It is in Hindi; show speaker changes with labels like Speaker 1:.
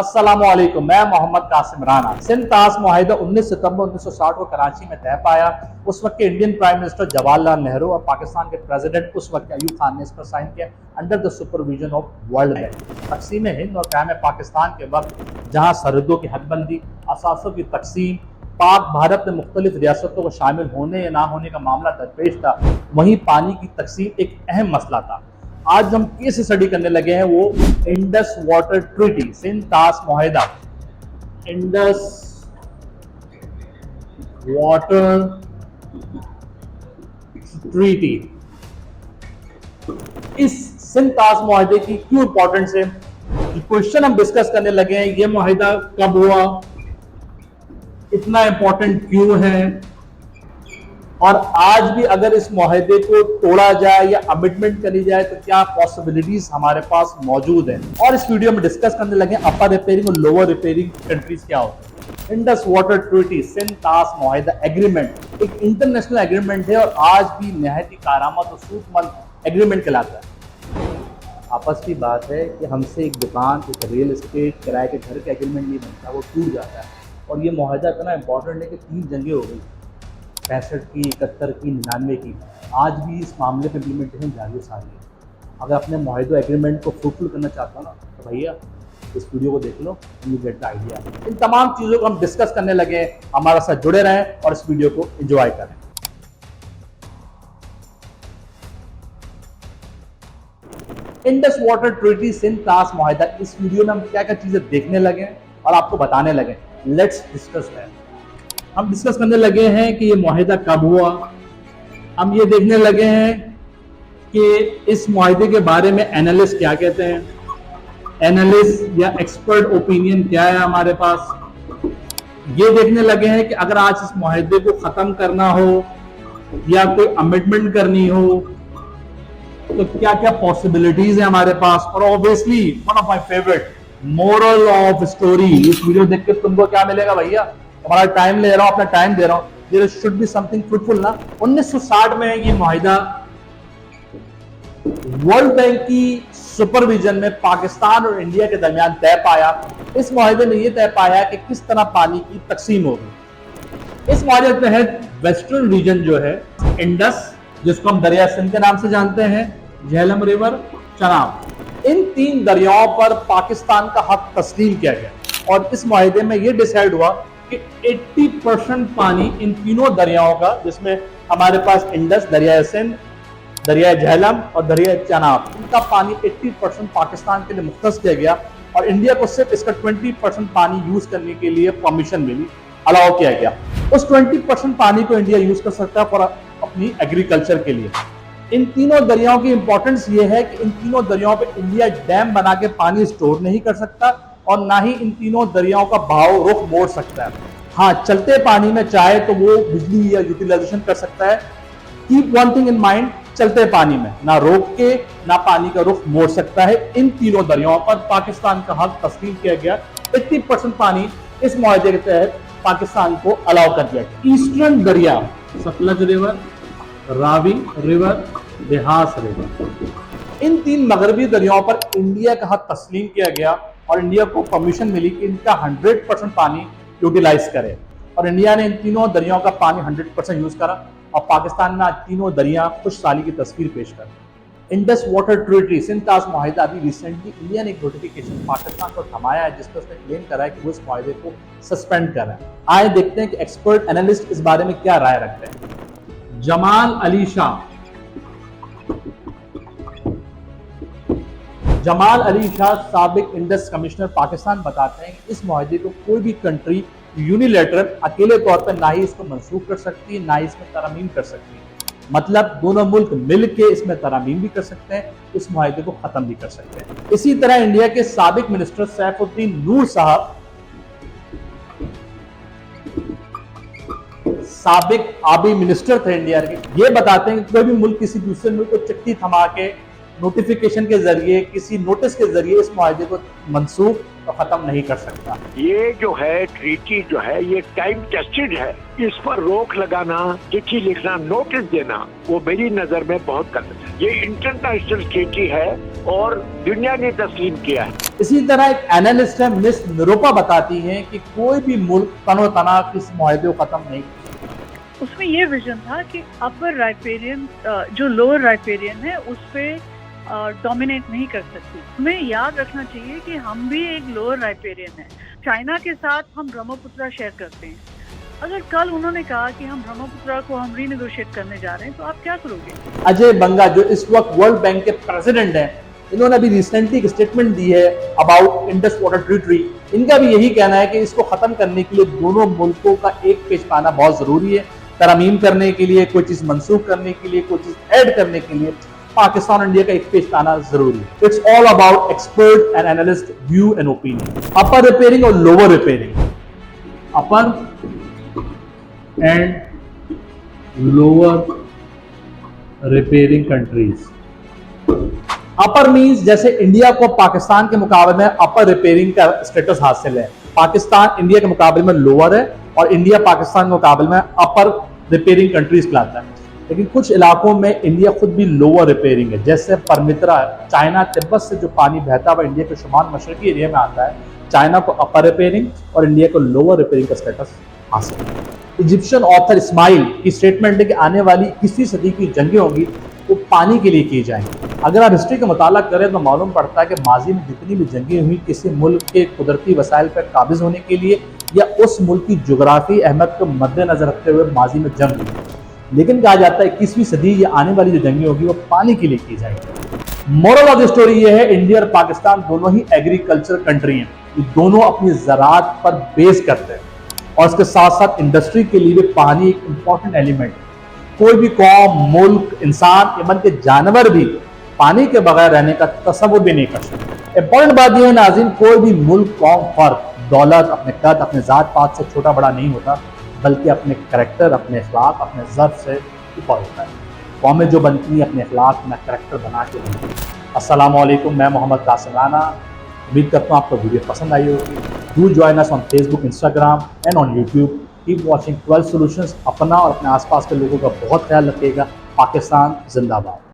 Speaker 1: अस्सलामुअलैकुम, मैं मोहम्मद कासिम राना। सिंध ताश मुआहिदा 19 सितंबर 1960 को कराची में तय पाया। उस वक्त के Indian prime minister Jawaharlal Nehru और पाकिस्तान के प्रेसिडेंट उस वक्त अयूब खान ने इस पर साइन किया under the supervision of world bank. तकसीम हिंद और क़याम पाकिस्तान के वक्त जहाँ सरहदों की हदबंदी, असासों की तकसीम, पाक भारत में मुख्तलिफ रियासतों को शामिल होने या ना होने का मामला दरपेश था, वहीं पानी की तकसीम एक अहम मसला था। आज हम केस स्टडी करने लगे हैं वो इंडस वाटर ट्रीटी, सिंध ताश मुआहिदा, इंडस वाटर ट्रीटी। इस सिंध ताश मुआहिदे की क्यों इंपॉर्टेंस है, क्वेश्चन हम डिस्कस करने लगे हैं। ये मुआहिदा कब हुआ, इतना इंपॉर्टेंट क्यों है, और आज भी अगर इस मुआहिदे को तोड़ा जाए या अमेंडमेंट करी जाए तो क्या पॉसिबिलिटीज हमारे पास मौजूद है। और इस वीडियो में डिस्कस करने लगे अपर रिपेयरिंग और लोअर रिपेयरिंग कंट्रीज क्या होते हैं। इंडस वाटर ट्रीटी, सिंध ताश मुआहिदा एग्रीमेंट एक इंटरनेशनल एग्रीमेंट है और आज भी नहायत कारामद और सूदमंद एग्रीमेंट कहलाता है। आपस की बात है कि हमसे एक दुकान, एक रियल एस्टेट, किराए के घर का एग्रीमेंट नहीं बनता, वो टूट जाता है। और ये मुआहिदा इतना इंपॉर्टेंट है कि 3 जंगें हो गई, 65 की, 71 की, 99 की। आज भी इस मामले पर इम्प्लीमेंटेशन जारी है सारी है। अगर अपने मुआहिदा एग्रीमेंट को फुलफिल करना चाहता हो ना तो भैया इस वीडियो को देख लो, यू गेट द आइडिया। इन तमाम चीज़ों को हम डिस्कस करने लगे हैं, हमारे साथ जुड़े रहें और इस वीडियो को एंजॉय करें। इंडस वाटर ट्रीटी, सिंध ताश मुआहिदा, इस वीडियो में हम क्या क्या चीज़ें देखने लगे और आपको बताने लगे। Let's discuss that. हम डिस्कस करने लगे हैं कि ये मुआहिदा कब हुआ। हम ये देखने लगे हैं कि इस मुआहिदे के बारे में एनालिस्ट क्या कहते हैं, एनालिस्ट या एक्सपर्ट ओपिनियन क्या है हमारे पास। ये देखने लगे हैं कि अगर आज इस मुआहिदे को ख़त्म करना हो या कोई अमेंडमेंट करनी हो तो क्या क्या पॉसिबिलिटीज है हमारे पास। और obviously one of my favourite, moral of story. इस वीडियो देख के तुमको क्या मिलेगा भैया, तुम्हारा टाइम ले रहा हूं, अपना टाइम दे रहा हूं, there should be something fruitful ना। 1960 में ये मुआहिदा वर्ल्ड बैंक की सुपरविजन में पाकिस्तान और इंडिया के दरमियान तय पाया। इस मुआहिदे में यह तय पाया कि किस तरह पानी की तकसीम होगी। इस मुआहिदे के तहत वेस्टर्न रीजन जो है, इंडस जिसको हम दरिया सिंध के नाम से जानते हैं, झेलम रिवर, चनाब, इन 3 दरियाओं पर पाकिस्तान का हक तस्लीम किया गया। और इस मुआहिदे में यह डिसाइड हुआ कि 80% पानी इन तीनों दरियाओं का, जिसमें हमारे पास इंडस, दरिया सिंध, दरिया झेलम और दरिया चनाब, इनका पानी 80% पाकिस्तान के लिए मुख्तस किया गया और इंडिया को सिर्फ इसका 20% पानी यूज करने के लिए परमिशन मिली, अलाउ किया गया। उस 20% पानी को इंडिया यूज कर सकता है फॉर अपनी एग्रीकल्चर के लिए। इन तीनों दरियाओं की इंपॉर्टेंस ये है कि इन तीनों दरियाओं पे इंडिया डैम बना के पानी स्टोर नहीं कर सकता और ना ही इन तीनों दरियाओं का बहाव रुख मोड़ सकता है। हाँ, चलते पानी में चाहे तो वो बिजली या यूटिलाइजेशन कर सकता है। Keep one thing in mind, चलते पानी में ना रोक के ना पानी का रुख मोड़ सकता है। इन तीनों दरियाओं पर पाकिस्तान का हक तस्लीम किया गया। 80% पानी इस मुआहिदे के तहत पाकिस्तान को अलाउ कर दिया। ईस्टर्न दरिया, Sutlej river, Ravi river, Beas river, इन 3 मगरबी दरियाओं पर इंडिया का हक तस्लीम किया गया और इंडिया को परमिशन मिली कि इनका 100% पानी यूटिलाइज करे। और इंडिया ने इन तीनों दरियाओं का पानी 100% यूज करा और पाकिस्तान में आज तीनों दरिया खुशहाली की तस्वीर पेश कर। इंडस वाटर ट्रीटी, सिंध ताश मुआहिदा, अभी रिसेंटली इंडिया ने एक नोटिफिकेशन पाकिस्तान को थमाया है जिसपर उसने क्लेम करा है कि वो इस मुआहिदे को सस्पेंड कर रहा है। आए देखते हैं कि एक्सपर्ट एनालिस्ट इस बारे में क्या राय रखते हैं। जमाल अली शाह, जमाल अली शाह साबिक इंडस कमिश्नर पाकिस्तान, बताते हैं कि इस मुआहिदे को कोई भी कंट्री यूनिलेटरल अकेले तौर पर ना ही इसको मंसूख कर सकती है, ना ही इसमें तरमीम कर सकती है। मतलब दोनों मुल्क मिलकर इसमें तरमीम भी कर सकते हैं, इस मुआहिदे को खत्म भी कर सकते हैं। इसी तरह इंडिया के साबिक मिनिस्टर सैफुद्दीन नूर साहब, साबिक आबी मिनिस्टर थे इंडिया के, ये बताते हैं कि कोई भी मुल्क किसी दूसरे मुल्क को चिट्ठी थमा के, नोटिफिकेशन के जरिए, किसी नोटिस के जरिए इस मुआहिदे को मंसूख तो खत्म नहीं कर सकता।
Speaker 2: ये जो है ट्रीटी जो है ये टाइम टेस्टेड है। इस पर रोक लगाना, चिट्ठी लिखना, नोटिस देना, वो मेरी नजर में बहुत गलत है। ये इंटरनेशनल ट्रीटी है और दुनिया ने तस्लीम किया है।
Speaker 1: इसी तरह एक एनालिस्ट है मिस निरूपा बताती हैं कि कोई भी मुल्क तनो तनाव इस मुआहदे को खत्म नहीं।
Speaker 3: उसमें ये विजन था कि अपर राइपेरियन जो लोअर राइपेरियन है उस पे डोमिनेट नहीं कर सकती। हमें याद रखना चाहिए कि हम भी एक लोअर राइपेरियन है। चाइना के साथ हम ब्रह्मपुत्रा शेयर करते हैं। अगर कल उन्होंने कहा कि हम ब्रह्मपुत्रा को हम रीनेगोशिएट करने जा रहे हैं तो आप क्या करोगे?
Speaker 1: अजय बंगा जो इस वक्त वर्ल्ड बैंक के प्रेसिडेंट हैं, इन्होंने अभी रिसेंटली एक स्टेटमेंट दी है अबाउट इंडस वाटर ट्रीटी। इनका भी यही कहना है कि इसको खत्म करने के लिए दोनों मुल्कों का एक पेज पाना बहुत जरूरी है। तरमीम करने के लिए, कोई चीज मनसूख करने के लिए, कोई चीज ऐड करने के लिए पाकिस्तान और इंडिया का एक पेज पाना जरूरी है। It's all about expert and analyst view and opinion. Upper riparian और lower riparian, upper and lower riparian countries. Upper means जैसे इंडिया को पाकिस्तान के मुकाबले में अपर रिपेयरिंग का स्टेटस हासिल है, पाकिस्तान इंडिया के मुकाबले में लोअर है और इंडिया पाकिस्तान के मुकाबले में अपर रिपेयरिंग कंट्रीज कहलाता है। लेकिन कुछ इलाकों में इंडिया खुद भी लोअर रिपेयरिंग है, जैसे परमित्रा चाइना तिब्बत से जो पानी बहता हुआ इंडिया के शुमाल मशरकी एरिया में आता है, चाइना को अपर रिपेयरिंग और इंडिया को लोअर रिपेयरिंग का स्टेटस हासिल है। इजिप्शियन ऑथर इस्माइल की स्टेटमेंट है कि आने वाली 21वीं सदी की जंगें होंगी वो पानी के लिए की जाएंगी। अगर आप हिस्ट्री का मुताला करें तो मालूम पड़ता है कि माजी में जितनी भी जंगें हुई किसी मुल्क के कुदरती वसाइल पर काबिज होने के लिए या उस मुल्क की जोग्राफी अहमियत को मद्देनजर रखते हुए माजी में जंग हुई। लेकिन कहा जाता है 21वीं सदी या आने वाली जो जंगें होगी वो पानी के लिए की जाएंगी। मोरल ऑफ द स्टोरी ये है, इंडिया और पाकिस्तान दोनों ही एग्रीकल्चर कंट्री हैं। ये दोनों अपनी ज़राअत पर बेस करते हैं और इसके साथ साथ इंडस्ट्री के लिए भी पानी एक इंपॉर्टेंट एलिमेंट है। कोई भी कौम, मुल्क, इंसान, इवन के जानवर भी पानी के बगैर रहने का तसव्वुर भी नहीं कर सकते। इंपॉर्टेंट बात यह है नाज़रीन, कोई भी मुल्क, कौम, फर्द, दौलत, अपने कद, अपने ज़ात पात से छोटा बड़ा नहीं होता, बल्कि अपने करैक्टर, अपने अखलाक, अपने ज़र्फ से ऊपर होता है। कौमें जो बनती हैं अपने अखलाक, अपना करैक्टर बना के बनती हैं। अस्सलामु अलैकुम, मैं मोहम्मद कासिम राना। उम्मीद करता हूँ आपको वीडियो पसंद आई होगी। Do join us on Facebook, Instagram and on YouTube. Keep watching 12 solutions. अपना और अपने आसपास के लोगों का बहुत ख्याल रखिएगा। पाकिस्तान जिंदाबाद।